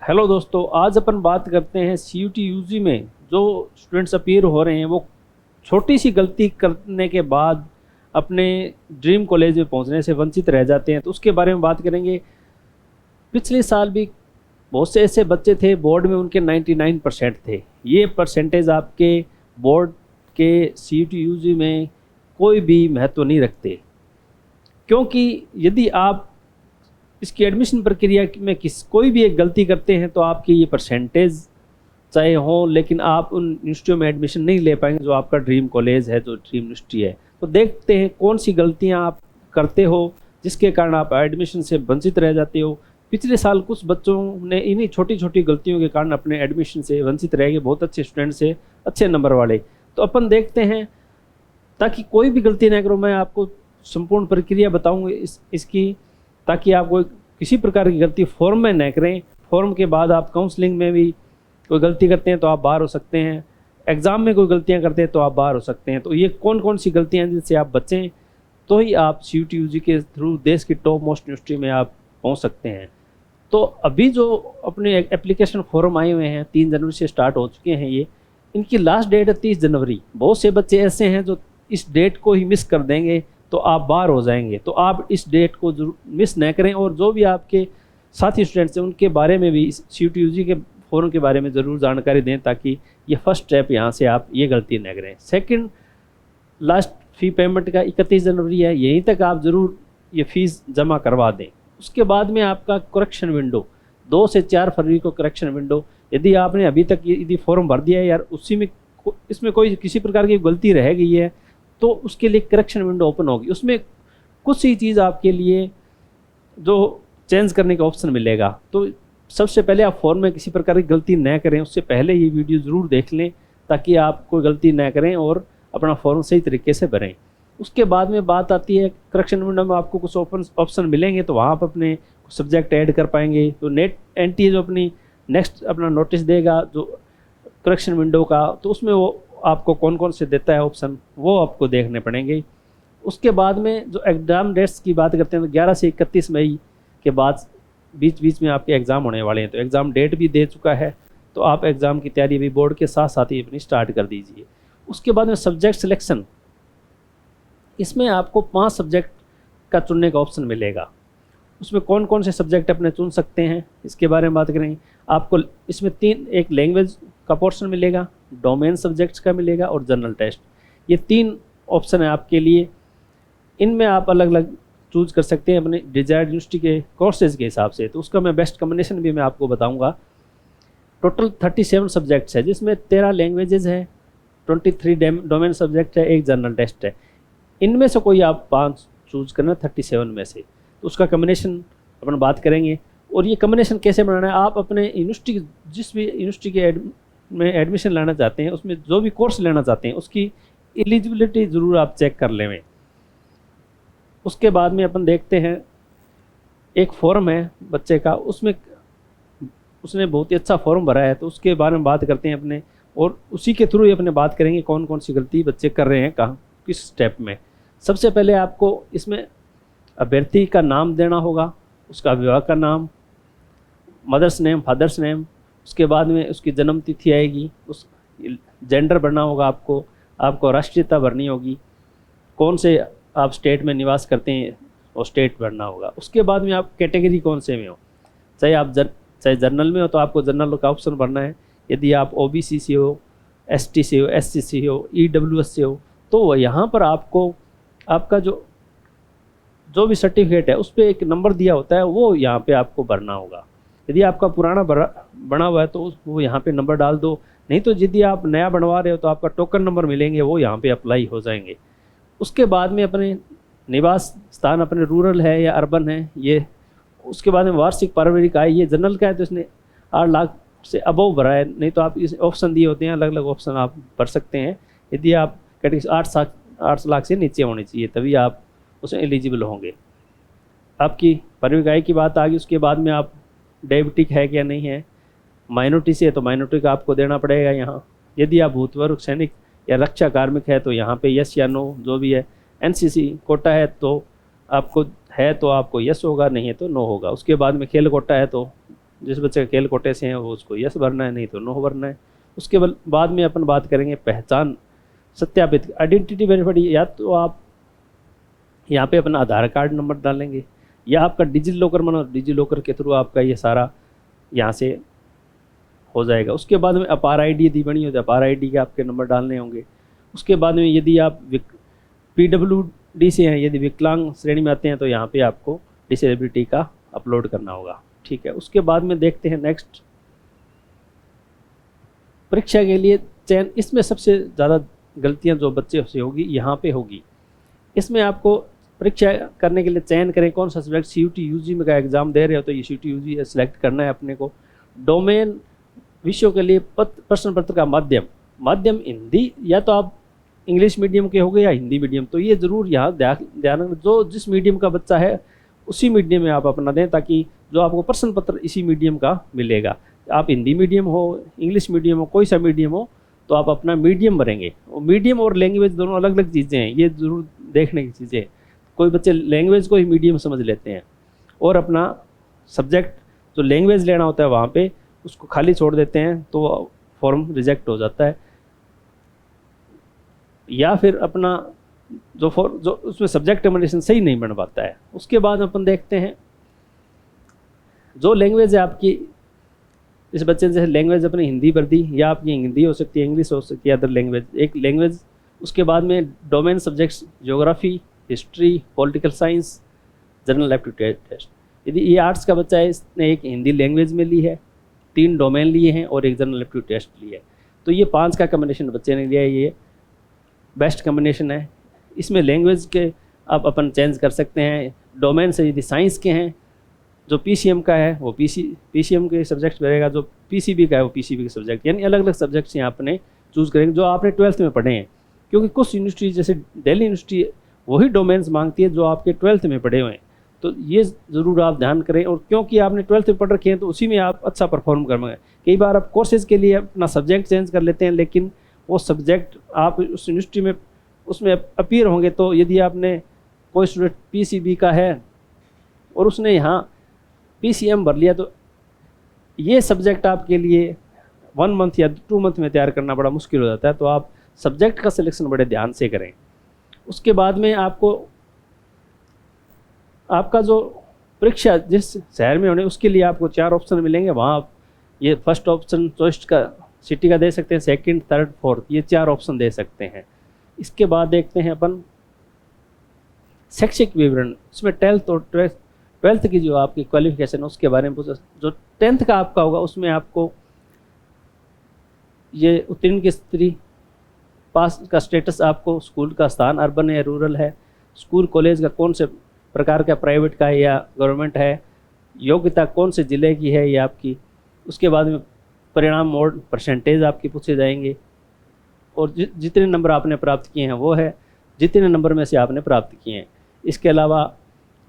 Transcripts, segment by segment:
Hello दोस्तों, आज अपन बात करते हैं सीयूटी यूजी में जो स्टूडेंट्स अपीयर हो रहे हैं वो छोटी सी गलती करने के बाद अपने ड्रीम कॉलेज में पहुंचने से वंचित रह जाते हैं। तो उसके बारे में बात करेंगे। पिछले साल भी बहुत से ऐसे बच्चे थे बोर्ड में उनके 99% थे। ये परसेंटेज आपके बोर्ड के सीयूटी यूजी में कोई भी महत्व नहीं रखते, क्योंकि यदि आप इसकी एडमिशन प्रक्रिया में कोई भी एक गलती करते हैं तो आपकी ये परसेंटेज चाहे हो, लेकिन आप उन यूनिवर्सिटियों में एडमिशन नहीं ले पाएंगे जो आपका ड्रीम कॉलेज है, जो ड्रीम यूनिवर्सिटी है। तो देखते हैं कौन सी गलतियां आप करते हो जिसके कारण आप एडमिशन से वंचित रह जाते हो। पिछले साल कुछ बच्चों ने इन्हीं छोटी छोटी गलतियों के कारण अपने एडमिशन से वंचित रह गए, बहुत अच्छे स्टूडेंट से, अच्छे नंबर वाले। तो अपन देखते हैं, ताकि कोई भी गलती ना करो, मैं आपको संपूर्ण प्रक्रिया बताऊँगा इसकी, ताकि आप कोई किसी प्रकार की गलती फॉर्म में न करें। फॉर्म के बाद आप काउंसलिंग में भी कोई गलती करते हैं तो आप बाहर हो सकते हैं, एग्ज़ाम में कोई गलतियां करते हैं तो आप बाहर हो सकते हैं। तो ये कौन कौन सी गलतियां हैं जिनसे आप बचें, तो ही आप सीयूटी यूजी के थ्रू देश की टॉप मोस्ट यूनिवर्सिटी में आप पहुंच सकते हैं। तो अभी जो अपने एप्लीकेशन फॉर्म आए हुए हैं 3 जनवरी से स्टार्ट हो चुके हैं, ये इनकी लास्ट डेट है 30 जनवरी। बहुत से बच्चे ऐसे हैं जो इस डेट को ही मिस कर देंगे तो आप बाहर हो जाएंगे। तो आप इस डेट को मिस न करें, और जो भी आपके साथी स्टूडेंट्स हैं उनके बारे में भी सीयूटी यूजी के फॉर्म के बारे में ज़रूर जानकारी दें, ताकि ये फर्स्ट स्टेप यहाँ से आप ये गलती न करें। सेकंड, लास्ट फ़ी पेमेंट का 31 जनवरी है, यहीं तक आप ज़रूर ये फ़ीस जमा करवा दें। उसके बाद में आपका करेक्शन विंडो 2 से 4 फरवरी को करेक्शन विंडो, यदि आपने अभी तक यदि फॉर्म भर दिया है यार, उसी में इसमें कोई किसी प्रकार की गलती रह गई है तो उसके लिए करेक्शन विंडो ओपन होगी। उसमें कुछ ही चीज़ आपके लिए जो चेंज करने का ऑप्शन मिलेगा। तो सबसे पहले आप फॉर्म में किसी प्रकार की गलती न करें, उससे पहले ये वीडियो ज़रूर देख लें ताकि आप कोई गलती न करें और अपना फॉर्म सही तरीके से भरें। उसके बाद में बात आती है करेक्शन विंडो में आपको कुछ ऑप्शन मिलेंगे, तो वहाँ आप अपने सब्जेक्ट ऐड कर पाएंगे। तो नेट एनटीए जो अपनी नेक्स्ट अपना नोटिस देगा जो करेक्शन विंडो का, तो उसमें वो आपको कौन कौन से देता है ऑप्शन, वो आपको देखने पड़ेंगे। उसके बाद में जो एग्ज़ाम डेट्स की बात करते हैं तो 11 से 31 मई के बाद बीच में आपके एग्ज़ाम होने वाले हैं। तो एग्ज़ाम डेट भी दे चुका है, तो आप एग्ज़ाम की तैयारी भी बोर्ड के साथ साथ ही अपनी स्टार्ट कर दीजिए। उसके बाद में सब्जेक्ट सिलेक्शन, इसमें आपको 5 सब्जेक्ट का चुनने का ऑप्शन मिलेगा। उसमें कौन कौन से सब्जेक्ट अपने चुन सकते हैं इसके बारे में बात करेंगे। आपको इसमें 3, एक लैंग्वेज का पोर्शन मिलेगा, डोमेन सब्जेक्ट्स का मिलेगा और जनरल टेस्ट। ये 3 ऑप्शन है आपके लिए। इनमें आप अलग अलग चूज कर सकते हैं अपने डिजायर्ड यूनिवर्सिटी के कोर्सेज के हिसाब से। तो उसका मैं बेस्ट कम्बिनेशन भी मैं आपको बताऊंगा। टोटल 37 सब्जेक्ट्स है, जिसमें 13 लैंग्वेजेज है, 23 डोमेन सब्जेक्ट है, एक जनरल टेस्ट है। इनमें से कोई आप 5 चूज करना 37 में से। तो उसका कम्बिनेशन अपन बात करेंगे। और ये कम्बिनेशन कैसे बनाना है, आप अपने यूनिवर्सिटी, जिस भी यूनिवर्सिटी के में एडमिशन लेना चाहते हैं, उसमें जो भी कोर्स लेना चाहते हैं उसकी एलिजिबिलिटी ज़रूर आप चेक कर लें। उसके बाद में अपन देखते हैं एक फॉर्म है बच्चे का, उसमें उसने बहुत ही अच्छा फॉर्म भरा है, तो उसके बारे में बात करते हैं अपने, और उसी के थ्रू ही अपने बात करेंगे कौन कौन सी गलती बच्चे कर रहे हैं, कहाँ किस स्टेप में। सबसे पहले आपको इसमें अभ्यर्थी का नाम देना होगा, उसका विवाह का नाम, मदर्स नेम, फादर्स नेम। उसके बाद में उसकी जन्म तिथि आएगी, उस जेंडर भरना होगा आपको राष्ट्रीयता भरनी होगी, कौन से आप स्टेट में निवास करते हैं और स्टेट भरना होगा। उसके बाद में आप कैटेगरी कौन से में हो, चाहे आप चाहे जर्नल में हो तो आपको जर्नल का ऑप्शन भरना है। यदि आप ओबीसी से हो, एसटी से हो, एससी से हो, ईडब्ल्यूएस से हो, तो यहाँ पर आपको आपका जो भी सर्टिफिकेट है उस पर एक नंबर दिया होता है, वो यहाँ पे आपको भरना होगा। यदि आपका पुराना बना हुआ है तो वो यहाँ पे नंबर डाल दो, नहीं तो यदि आप नया बनवा रहे हो तो आपका टोकन नंबर मिलेंगे, वो यहाँ पे अप्लाई हो जाएंगे। उसके बाद में अपने निवास स्थान अपने रूरल है या अर्बन है ये। उसके बाद में वार्षिक पारिवारिक आय, ये जनरल का है तो इसने 8 लाख से अबव भरा है, नहीं तो आप इस ऑप्शन दिए होते हैं, अलग अलग ऑप्शन आप भर सकते हैं। यदि आप कैटेगरी 8 लाख से नीचे होनी चाहिए तभी आप उसमें एलिजिबल होंगे। आपकी पारिवारिक आय की बात आ गई। उसके बाद में आप डायबिटिक है क्या नहीं है, माइनॉरिटी से है तो माइनॉरिटी का आपको देना पड़ेगा यहाँ। यदि आप भूतपूर्व सैनिक या रक्षा कार्मिक है तो यहाँ पे यस या नो जो भी है। एनसीसी कोटा है तो आपको यस होगा, नहीं है तो नो होगा। उसके बाद में खेल कोटा है तो जिस बच्चे का खेल कोटे से है वो उसको यस भरना है, नहीं तो नो भरना है। उसके बाद में अपन बात करेंगे पहचान सत्यापित, आइडेंटिटी वेरीफाइड। या तो आप यहाँ पे अपना आधार कार्ड नंबर डालेंगे, या आपका डिजी लॉकर मानो डिजी लॉकर के थ्रू आपका ये सारा यहाँ से हो जाएगा। उसके बाद में अपार आईडी यदि बनी हो तो अपार आईडी के आपके नंबर डालने होंगे। उसके बाद में यदि आप PWD से हैं, यदि विकलांग श्रेणी में आते हैं तो यहाँ पे आपको डिसेबिलिटी का अपलोड करना होगा, ठीक है। उसके बाद में देखते हैं नेक्स्ट, परीक्षा के लिए चयन। इसमें सबसे ज़्यादा गलतियाँ जो बच्चे से होगी यहाँ पे होगी। इसमें आपको परीक्षा करने के लिए चयन करें कौन सा सब्जेक्ट। CUT UG में का एग्ज़ाम दे रहे हो तो ये CUT UG सेलेक्ट करना है अपने को। डोमेन विषयों के लिए प्रश्न पत्र का माध्यम हिंदी, या तो आप इंग्लिश मीडियम के हो गए या हिंदी मीडियम। तो ये ज़रूर यहाँ ध्यान रखें, जो जिस मीडियम का बच्चा है उसी मीडियम में आप अपना दें, ताकि जो आपको प्रश्न पत्र इसी मीडियम का मिलेगा। आप हिंदी मीडियम हो, इंग्लिश मीडियम हो, कोई सा मीडियम हो, तो आप अपना मीडियम भरेंगे। और मीडियम और लैंग्वेज दोनों अलग अलग चीज़ें हैं, ये ज़रूर देखने की चीज़ें हैं। कोई बच्चे लैंग्वेज को ही मीडियम समझ लेते हैं और अपना सब्जेक्ट जो लैंग्वेज लेना होता है वहाँ पे उसको खाली छोड़ देते हैं, तो फॉर्म रिजेक्ट हो जाता है। या फिर अपना जो उसमें सब्जेक्ट कम्बिनेशन सही नहीं बन पाता है। उसके बाद अपन देखते हैं जो लैंग्वेज है आपकी, इस बच्चे ने जैसे लैंग्वेज अपनी हिंदी भर दी, या आपकी हिंदी हो सकती है, इंग्लिश हो सकती है, अदर लैंग्वेज एक लैंग्वेज। उसके बाद में domain subjects geography, history, political science, general aptitude test. यदि ये आर्ट्स का बच्चा है, इसने एक हिंदी लैंग्वेज में ली है, 3 डोमेन लिए हैं और एक जनरल एप्टीट्यूड टेस्ट लिया है, तो ये 5 का कम्बिनेशन बच्चे ने लिया है। ये बेस्ट कम्बिनेशन है। इसमें लैंग्वेज के आप अपन चेंज कर सकते हैं। डोमेन से यदि साइंस के हैं, जो PCM का है वो PCM के सब्जेक्ट रहेगा, जो PCB का है वो PCB के सब्जेक्ट, यानी अलग अलग सब्जेक्ट्स यहाँ अपने चूज़ करेंगे जो आपने 12th में पढ़े हैं। क्योंकि कुछ यूनिवर्सिटी जैसे दिल्ली यूनिवर्सिटी वही डोमेन्स मांगती है जो आपके 12th में पढ़े हुए हैं, तो ये ज़रूर आप ध्यान करें। और क्योंकि आपने 12th में पढ़ रखे हैं तो उसी में आप अच्छा परफॉर्म करेंगे। कई बार आप कोर्सेज़ के लिए अपना सब्जेक्ट चेंज कर लेते हैं, लेकिन वो सब्जेक्ट आप उस यूनिवर्सिटी में उसमें अपीयर होंगे। तो यदि आपने कोई स्टूडेंट PCB का है और उसने यहाँ PCM भर लिया, तो ये सब्जेक्ट आपके लिए 1 मंथ या 2 मंथ में तैयार करना बड़ा मुश्किल हो जाता है। तो आप सब्जेक्ट का सिलेक्शन बड़े ध्यान से करें। उसके बाद में आपका जो परीक्षा जिस शहर में होने उसके लिए आपको 4 ऑप्शन मिलेंगे। वहाँ आप ये फर्स्ट ऑप्शन चॉइस का सिटी का दे सकते हैं, सेकंड, थर्ड, फोर्थ, ये 4 ऑप्शन दे सकते हैं। इसके बाद देखते हैं अपन शैक्षिक विवरण। इसमें 10th और 12th की जो आपकी क्वालिफिकेशन है उसके बारे में पूछा। जो 10th का आपका होगा उसमें आपको ये उत्तीर्ण की स्थिति, पास का स्टेटस, आपको स्कूल का स्थान अर्बन है रूरल है, स्कूल कॉलेज का कौन से प्रकार का प्राइवेट का है या गवर्नमेंट है, योग्यता कौन से ज़िले की है ये आपकी। उसके बाद में परिणाम मोड परसेंटेज आपकी पूछे जाएंगे, और जितने नंबर आपने प्राप्त किए हैं वो है, जितने नंबर में से आपने प्राप्त किए हैं। इसके अलावा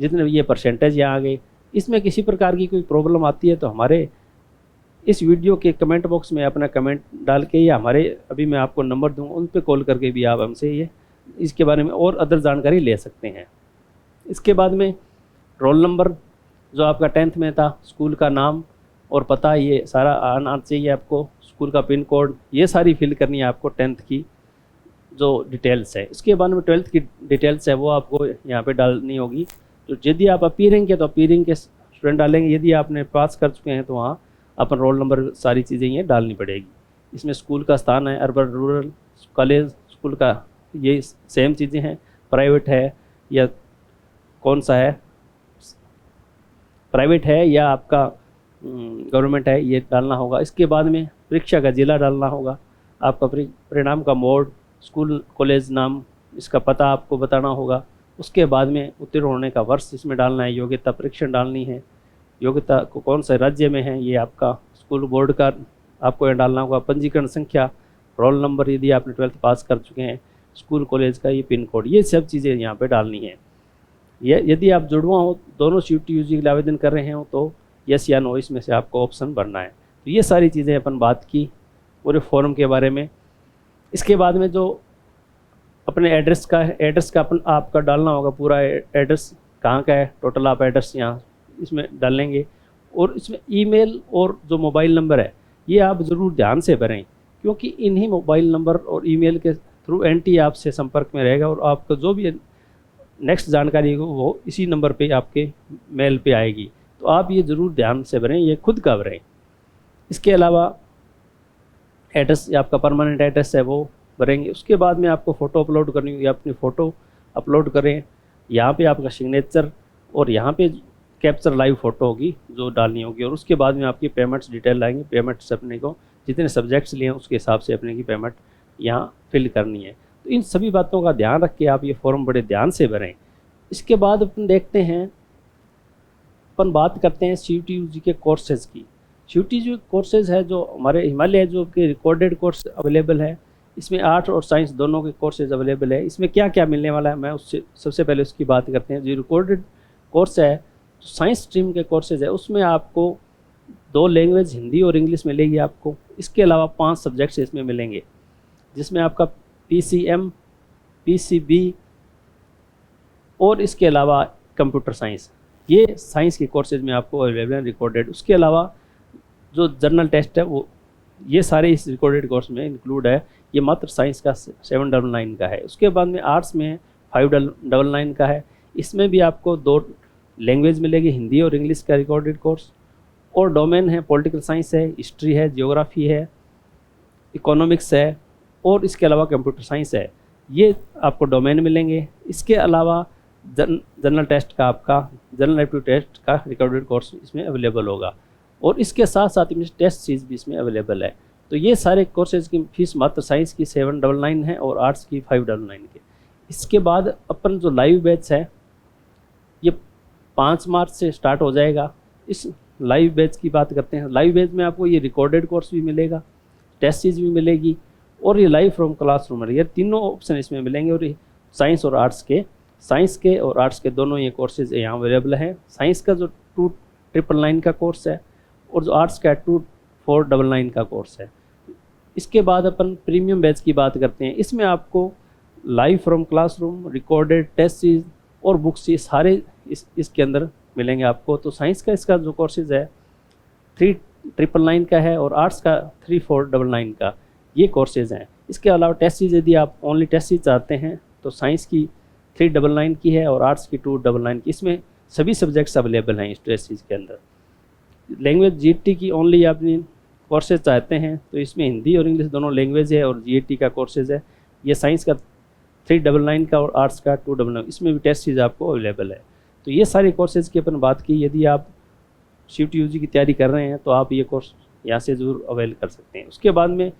जितने ये परसेंटेज यहाँ आ गए। इसमें किसी प्रकार की कोई प्रॉब्लम आती है तो हमारे इस वीडियो के कमेंट बॉक्स में अपना कमेंट डाल के, या हमारे अभी मैं आपको नंबर दूँगा उन पर कॉल करके भी आप हमसे ये इसके बारे में और अदर जानकारी ले सकते हैं। इसके बाद में रोल नंबर जो आपका 10th में था, स्कूल का नाम और पता, ये सारा आना चाहिए आपको। स्कूल का पिन कोड, ये सारी फिल करनी है आपको 10th की जो डिटेल्स है। इसके बाद में 12th की डिटेल्स है वो आपको यहाँ पे डालनी होगी। तो यदि आप अपीयरिंग के तो अपीयरिंग के स्टूडेंट डालेंगे, यदि आपने पास कर चुके हैं तो वहाँ अपन रोल नंबर सारी चीज़ें ये डालनी पड़ेगी। इसमें स्कूल का स्थान है, अर्बन रूरल, कॉलेज स्कूल का, ये सेम चीज़ें हैं। प्राइवेट है या कौन सा है, प्राइवेट है या आपका गवर्नमेंट है, ये डालना होगा। इसके बाद में परीक्षा का ज़िला डालना होगा, आपका परिणाम का मोड, स्कूल कॉलेज नाम, इसका पता आपको बताना होगा। उसके बाद में उत्तीर्ण होने का वर्ष इसमें डालना है, योग्यता परीक्षण डालनी है, योग्यता को कौन से राज्य में है ये आपका स्कूल बोर्ड का आपको यहाँ डालना होगा। पंजीकरण संख्या, रोल नंबर यदि आपने 12th पास कर चुके हैं, स्कूल कॉलेज का ये पिन कोड, ये सब चीज़ें यहाँ पे डालनी है। ये यदि आप जुड़वा हो, दोनों CUT UG के लिए आवेदन कर रहे हो तो यस या नो इसमें से आपको ऑप्शन भरना है। तो ये सारी चीज़ें अपन बात की पूरे फॉर्म के बारे में। इसके बाद में जो अपने एड्रेस का है, एड्रेस का आपका डालना होगा, पूरा एड्रेस कहाँ का है, टोटल आप एड्रेस यहाँ इसमें डालेंगे। और इसमें ईमेल और जो मोबाइल नंबर है ये आप ज़रूर ध्यान से भरें, क्योंकि इन्हीं मोबाइल नंबर और ईमेल के थ्रू एनटी आपसे संपर्क में रहेगा और आपका जो भी नेक्स्ट जानकारी हो वो इसी नंबर पे आपके मेल पे आएगी। तो आप ये ज़रूर ध्यान से भरें, ये खुद का भरें। इसके अलावा एड्रेस, आपका परमानेंट एड्रेस है वो भरेंगे। उसके बाद में आपको फ़ोटो अपलोड करनी होगी, अपनी फ़ोटो अपलोड करें। यहाँ पे आपका सिग्नेचर और यहाँ पे कैप्चर लाइव फ़ोटो होगी जो डालनी होगी, और उसके बाद में आपकी पेमेंट्स डिटेल आएंगी। पेमेंट्स अपने को जितने सब्जेक्ट्स लिए हैं उसके हिसाब से अपने की पेमेंट यहाँ फिल करनी है। तो इन सभी बातों का ध्यान रख के आप ये फॉर्म बड़े ध्यान से भरें। इसके बाद अपन देखते हैं, अपन बात करते हैं CUT-UG के कोर्सेज़ की। CUT-UG कोर्सेज़ है जो हमारे हिमालय एजू के रिकॉर्डेड कोर्स अवेलेबल है। इसमें आर्ट और साइंस दोनों के कोर्सेज अवेलेबल है। इसमें क्या क्या मिलने वाला है मैं उससे सबसे पहले उसकी बात करते हैं। जो रिकॉर्डेड कोर्स है, जो साइंस स्ट्रीम के कोर्सेज है, उसमें आपको 2 लैंग्वेज हिंदी और इंग्लिश मिलेगी आपको। इसके अलावा 5 सब्जेक्ट्स इसमें मिलेंगे, जिसमें आपका PCM, PCB और इसके अलावा कंप्यूटर साइंस, ये साइंस के कोर्सेज में आपको अवेलेबल है रिकॉर्डेड। उसके अलावा जो जर्नल टेस्ट है वो ये सारे इस रिकॉर्डेड कोर्स में इंक्लूड है। ये मात्र साइंस का 799 का है। उसके बाद में आर्ट्स में 599 का है। इसमें भी आपको 2 लैंग्वेज मिलेगी, हिंदी और इंग्लिश का रिकॉर्डेड कोर्स। और डोमेन है पॉलिटिकल साइंस है, हिस्ट्री है, जियोग्राफी है, इकोनॉमिक्स है और इसके अलावा कंप्यूटर साइंस है। ये आपको डोमेन मिलेंगे। इसके अलावा जनरल टेस्ट का, आपका जनरल एप्टीट्यूड टेस्ट का रिकॉर्डेड कोर्स इसमें अवेलेबल होगा, और इसके साथ साथ में टेस्ट सीरीज भी इसमें अवेलेबल है। तो ये सारे कोर्सेज की फ़ीस मात्र साइंस की 799 है और आर्ट्स की 599 के। इसके बाद अपन जो लाइव बैच है ये 5 मार्च से स्टार्ट हो जाएगा। इस लाइव बैच की बात करते हैं। लाइव बैच में आपको ये रिकॉर्डेड कोर्स भी मिलेगा, टेस्ट सीरीज भी मिलेगी और ये लाइव फ्रॉम क्लासरूम है। ये तीनों ऑप्शन इसमें मिलेंगे। और ये साइंस और आर्ट्स के और आर्ट्स के दोनों ये कोर्सेज यहाँ अवेलेबल हैं। साइंस का जो 2999 का कोर्स है और जो आर्ट्स का 2499 का कोर्स है। इसके बाद अपन प्रीमियम बैच की बात करते हैं। इसमें आपको live from classroom, recorded test series और बुक्स ये सारे इसके अंदर मिलेंगे आपको। तो साइंस का इसका जो कोर्सेज है 3999 का है और आर्ट्स का 3499 का ये कोर्सेज हैं। इसके अलावा टेस्ट सीरीज यदि आप ओनली टेस्ट सीरीज चाहते हैं तो साइंस की 399 की है और आर्ट्स की 299 की। इसमें सभी सब्जेक्ट्स अवेलेबल हैं इस टेस्ट सीरीज के अंदर। लैंग्वेज GET की ओनली आपने कोर्सेज चाहते हैं तो इसमें हिंदी और इंग्लिश दोनों लैंग्वेज है और GET का कोर्सेज है। ये साइंस का 399 का और आर्ट्स का 299, इसमें भी टेस्ट सीरीज आपको अवेलेबल है। तो ये सारे कोर्सेज की अपन बात की। यदि आप CUT-UG की तैयारी कर रहे हैं तो आप ये कोर्स यहाँ से ज़रूर अवेल कर सकते हैं। उसके बाद में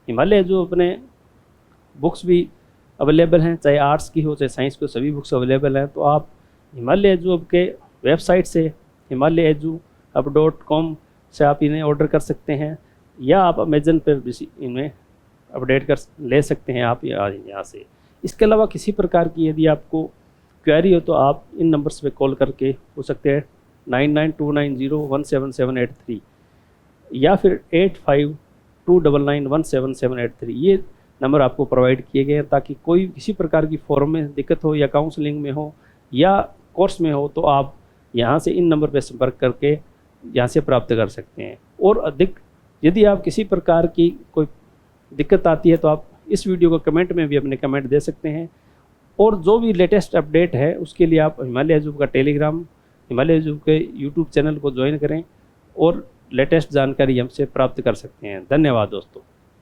हिमालय जो अपने बुक्स भी अवेलेबल हैं, चाहे आर्ट्स की हो चाहे साइंस की हो, सभी बुक्स अवेलेबल हैं। तो आप हिमालय एजू के वेबसाइट से himalayaju.com से आप इन्हें ऑर्डर कर सकते हैं, या आप अमेजन पर भी इन्हें अपडेट कर ले सकते हैं आप यहाँ से। इसके अलावा किसी प्रकार की यदि आपको क्वेरी हो तो आप इन नंबर्स पे कॉल करके हो सकते हैं 9929017783 या फिर 8529917783। ये नंबर आपको प्रोवाइड किए गए हैं ताकि कोई किसी प्रकार की फॉर्म में दिक्कत हो या काउंसलिंग में हो या कोर्स में हो तो आप यहाँ से इन नंबर पर संपर्क करके यहाँ से प्राप्त कर सकते हैं। और अधिक यदि आप किसी प्रकार की कोई दिक्कत आती है तो आप इस वीडियो को कमेंट में भी अपने कमेंट दे सकते हैं। और जो भी लेटेस्ट अपडेट है उसके लिए आप हिमालय एजू का टेलीग्राम, हिमालय एजू के यूट्यूब चैनल को ज्वाइन करें और लेटेस्ट जानकारी हमसे प्राप्त कर सकते हैं। धन्यवाद दोस्तों।